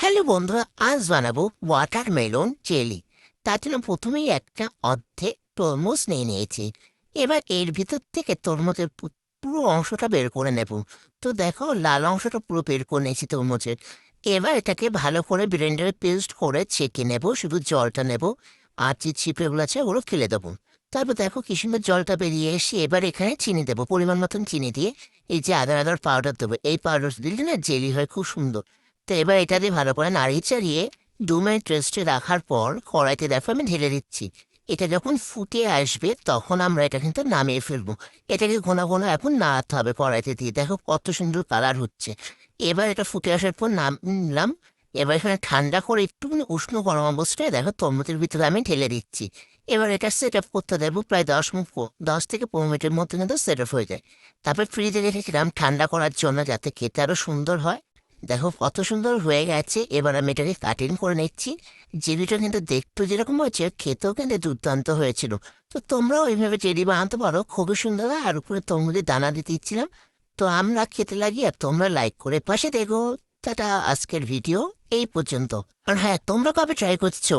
Hello বন্ধুরা, আজ বানাবো ওয়াটারমেলন জেলি। তার জন্য প্রথমেই একটা অর্ধেক তরমুজ নিয়ে নিয়েছি। এবার এর ভিতর থেকে তরমুজের পুরো অংশটা বের করে নেব। তো দেখো, লাল অংশটা পুরো বের করে নিয়েছি তরমুজের। এবার এটাকে ভালো করে ব্লেন্ডারে পেস্ট করে ছেঁকে নেব, শুধু জলটা নেব। আর যে ছিপড়েগুলো আছে ওগুলো ফেলে দেবো। তারপর দেখো কি সুন্দর জলটা বেরিয়ে এসে এবার এখানে চিনি দেবো, পরিমাণ মতন চিনি দিয়ে এই যে আদার আদার পাউডার দেবো। এই পাউডার দিলে না জেলি হয় খুব সুন্দর। তো এবার এটা দিয়ে ভালো করে নাড়িয়ে চাড়িয়ে 2 মিনিট রেস্টে রাখার পর কড়াইতে দেখো আমি ঢেলে দিচ্ছি। এটা যখন ফুটে আসবে তখন আমরা এটা কিন্তু নামিয়ে ফেলবো। এটাকে ঘন ঘন এখন নাড়াতে হবে কড়াইতে দিয়ে, দেখো কত সুন্দর কালার হচ্ছে। এবার এটা ফুটে আসার পর নিলাম। এবার এখানে ঠান্ডা করে একটুখানি উষ্ণ গরম অবস্থায় দেখো তরমুজের ভিতরে আমি ঢেলে দিচ্ছি। এবার এটা সেট আপ করতে দেবো প্রায় 10 থেকে 15 মিনিটের মধ্যে কিন্তু সেট আপ হয়ে যায়। তারপর ফ্রিজে রেখেছিলাম ঠান্ডা করার জন্য, যাতে খেতে আরো সুন্দর হয়। দেখো কত সুন্দর হয়ে গেছে। এবার আমি এটাকে কাটিং করে নিচ্ছি। জেলিটা কিন্তু দেখতে যেরকম হয়েছে খেতেও কিন্তু দুর্দান্ত হয়েছিল। তো তোমরাও এইভাবে জেলি বানাতে পারো, খুবই সুন্দর হয়। আর উপরে তরমুজের দানা দিতে ইচ্ছিলাম। তো আমরা খেতে লাগি আর তোমরা লাইক করে পাশে দেখো। টাটা, আজকের ভিডিও এই পর্যন্ত। আর হ্যাঁ, তোমরা কবে ট্রাই করছো?